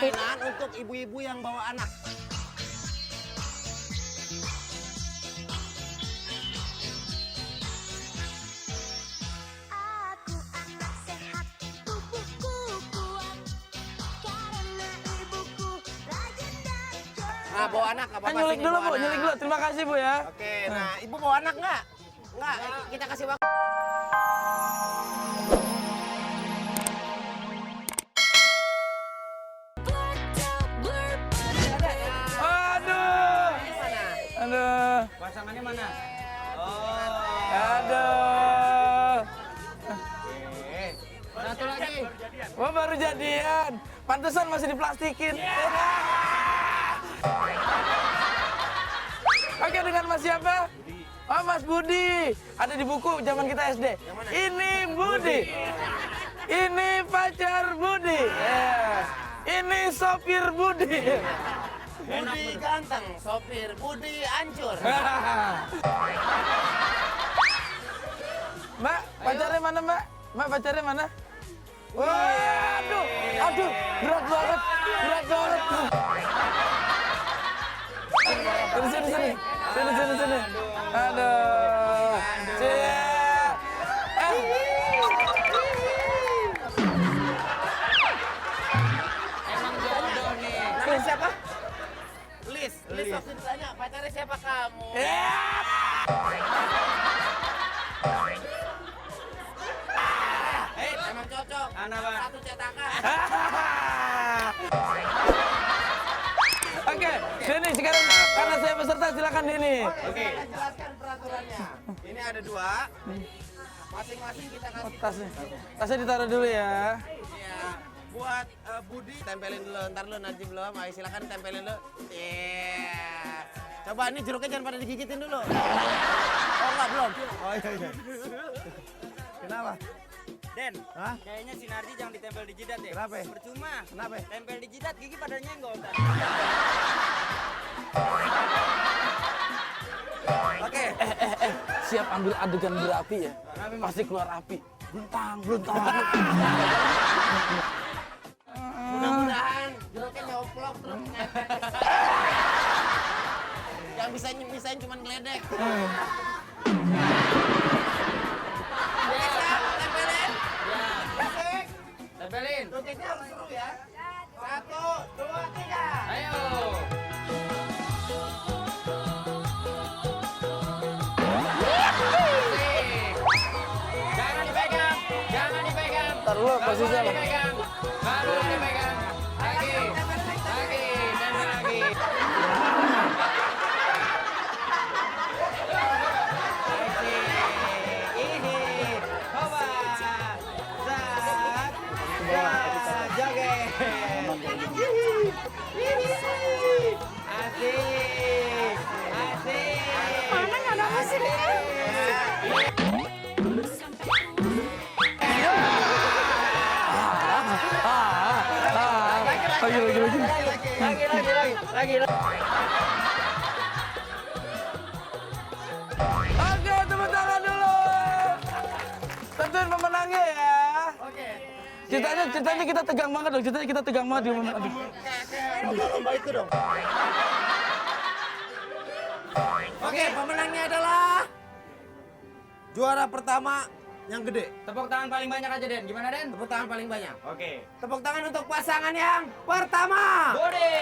permainan untuk ibu-ibu yang bawa anak. Aku anak sehat, tubuhku kuat, karena ibuku rajin dan cerdas. Nah, bawa anak apa Nyulik dulu Bu, nyulik dulu. Terima kasih Bu ya. Oke, nah ibu bawa anak nggak? Nggak, kita kasih waktu. Aduh. Aduh. Pasangannya mana? Aduh. Satu lagi. Wah, baru jadian. Pantesan masih diplastikin. Oke, dengan Mas siapa? Oh, Mas Budi. Ada di buku zaman kita SD. Ini Budi. Ini pacar Budi. Ya. Ini sopir Budi. Budi ganteng, sopir Budi hancur. Mbak, pacarnya mana, Mbak? Mbak, pacarnya mana? Waduh, aduh, berat banget, berat banget. Sini. Aduh. Emang jodoh nih. Namanya siapa? Lis waktu ditanya pacarnya siapa kamu? Emang cocok. Satu cetakan. Oke, Denny sekarang karena saya peserta silakan Denny. Oke, kita jelaskan peraturannya. Ini ada 2. Masing-masing kita kasih Tasnya ditaruh dulu ya. ya. Buat Budi tempelin dulu, ntar lu nanti belum. Ayo silakan tempelin dulu. Coba ini jeruknya jangan pada digigitin dulu. Oh enggak, belum. Oh iya. Kenapa? Den, Hah? kayaknya si Nardi jangan ditempel di jidat deh. Kenapa? Percuma. Kenapa? Tempel di jidat, gigi pada nyenggol. Oke. Siap ambil adegan berapi ya. Pasti keluar api. Bluntang. Mudah-mudahan jeruknya nyoplok terus. Yang bisa cuma ngeledek. Tempelin. Tukiknya harus seru ya. 1, 2, 3. Ayo. Jangan dipegang. Ntar dulu posisinya apa? Baru dipegang. Lagi. Tempel lagi. Ini. Coba. Joget. Asik. Mana nggak ada musiknya? Lagi. Oke, tepuk tangan dulu. Tentuin pemenangnya ya. Oke. Ceritanya kita tegang banget dong. Ceritanya kita tegang banget di momen. Aduh. Lomba itu dong. Oke, pemenangnya adalah juara pertama yang gede. Tepuk tangan paling banyak aja, Den. Gimana, Den? Tepuk tangan paling banyak. Oke. Tepuk tangan untuk pasangan yang pertama. Budi.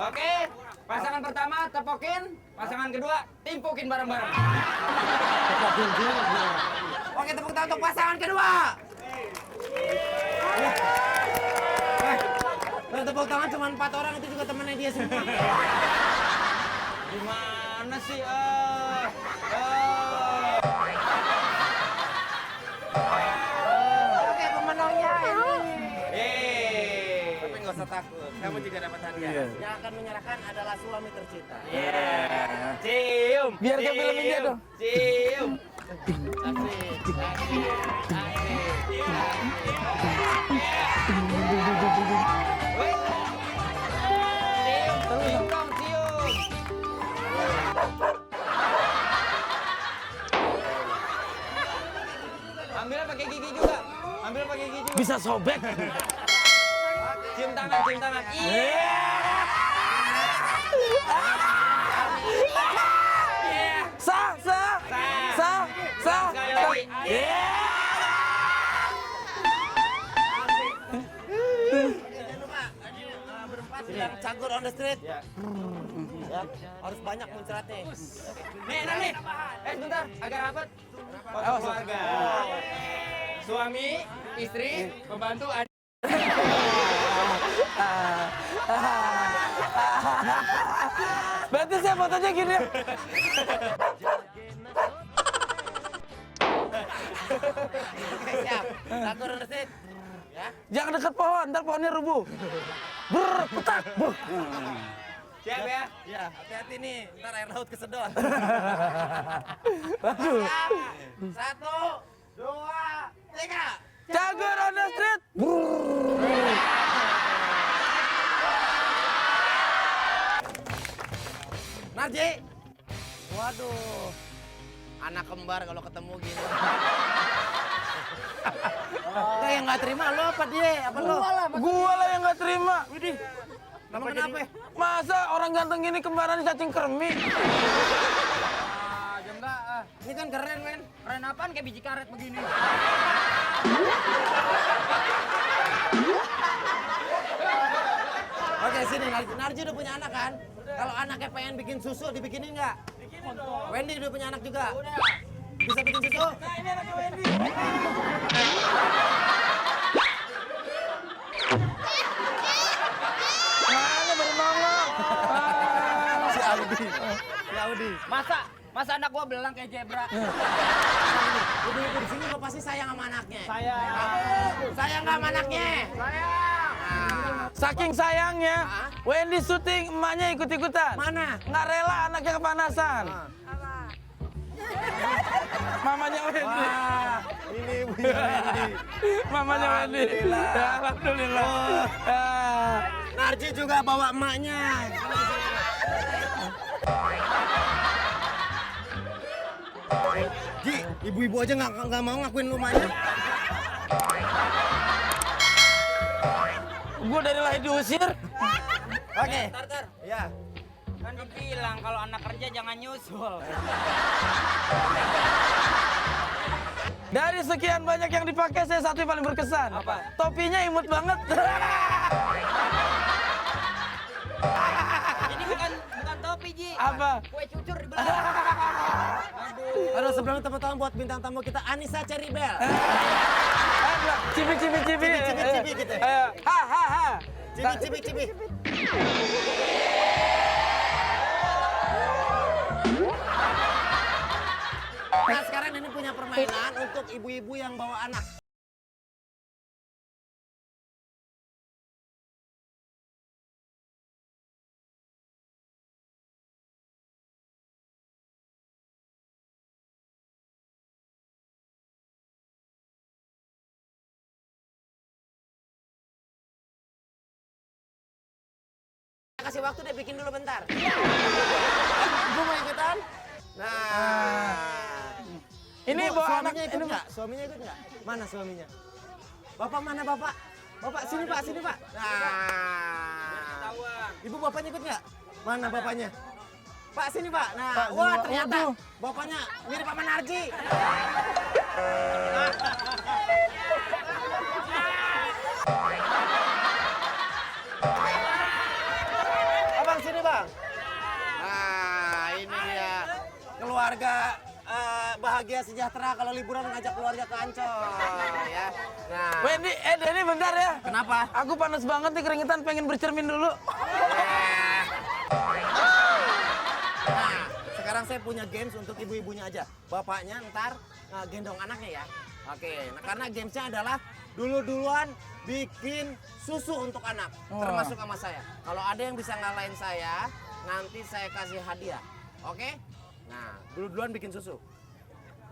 Oke. Pasangan pertama tepokin, pasangan kedua timpukin bareng-bareng. Oke, tepuk tangan untuk pasangan kedua. Dan tepuk tangan cuma 4 orang, itu juga temennya dia semua. Gimana sih? Oke, pemenangnya ini. Tapi nggak usah takut, kamu juga dapat hadiah. Yang akan menyerahkan adalah suami tercinta. Cium. Biar kayak film India dong. Cium. Cium dong, cium. Ambilnya pakai gigi juga. bisa sobek. Cium tangan, cium tangan. Sah. Sekali lagi. Berempat sedang cagur on the street. Ya, harus banyak muncratnya. Nih. Sebentar, agak rapat. Foto keluarga. Suami, istri, pembantu, adik. Berarti saya fotonya gini. Oke, siap. Cagur on the street. Ya. Jangan dekat pohon, ntar pohonnya rubuh. Berpetak. Siap ya? Ya, hati-hati nih, ntar air laut kesedot. Waduh. 1, 2, 3. Cagur on the street. Narji. Waduh. Anak kembar kalau ketemu gini. Enggak, yang nggak terima lo apa dia? Apa lo? Gua lah yang nggak terima. Widih. Nama kenapa? Masa orang ganteng gini kembaran cacing kremi? Ini kan keren, men. Keren apaan kayak biji karet begini? Oke, sini. Narji udah punya anak kan? Kalau anaknya pengen bikin susu, dibikinin nggak? Bikinin dong. Wendy udah punya anak juga. Udah. Bisa bikin susu? Nah, ini anaknya Wendy. Mana baru nongol? Si Audi. Masa anak gua belang kayak zebra? Ibu-ibu di sini lo pasti sayang sama anaknya. Sayang nggak sama anaknya? Saking sayangnya, Wendy syuting, emaknya ikut-ikutan. Mana? Nggak rela anaknya kepanasan. Mamanya Wendy. Wah, ini ibunya Wendy. Mamanya Wendy. Ya, alhamdulillah. Narji juga bawa emaknya. Ji, ibu-ibu aja nggak mau ngakuin lu emaknya. Gue dari lahir diusir. Oke. Tar. Ya. Kan dibilang kalau anak kerja jangan nyusul. Dari sekian banyak yang dipakai, saya satu yang paling berkesan. Apa? Topinya imut banget. Ini bukan topi, Ji. Apa? Kue cucur di belakang. Aduh, sebelumnya teman-teman buat bintang tamu kita Anissa Cherrybel. Cibi Cibi gitu. Ayo. Ha. Cibi. Nah, sekarang ini punya permainan untuk ibu-ibu yang bawa anak. Kasih waktu deh, bikin dulu bentar. Ibu mau ikutan? Nah. Ini Ibu, bawa anak. suaminya ikut nggak? Suaminya ikut nggak? Mana suaminya? Bapak mana bapak? Bapak sini pak, sini pak. Nah. Ibu bapaknya ikut nggak? Mana bapaknya? Pak sini pak. Nah, Pak, wah sini, Pak. ternyata Waduh. bapaknya mirip sama Narji. Abang sini bang. Nah ini dia keluarga bahagia sejahtera kalau liburan ngajak keluarga ke Ancol ya. Nah. Wendy, Denny bentar ya. Kenapa? Aku panas banget nih, keringetan, pengen bercermin dulu. Nah, sekarang saya punya games untuk ibu-ibunya aja. Bapaknya ntar gendong anaknya ya. Oke, nah karena gamesnya adalah duluan bikin susu untuk anak, termasuk sama saya. Kalau ada yang bisa ngalahin saya, nanti saya kasih hadiah. Oke? Nah, duluan bikin susu.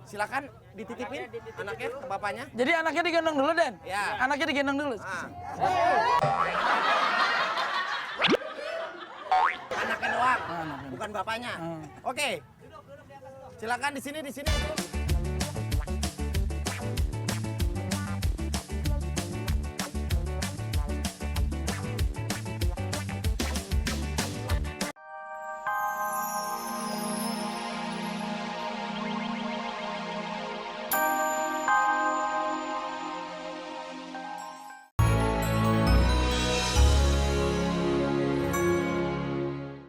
Silakan dititipin anaknya ke bapaknya. Jadi anaknya digendong dulu, Den? Ya. Anaknya digendong dulu. Nah. Anaknya doang, bukan bapaknya. Oke. Silakan di sini.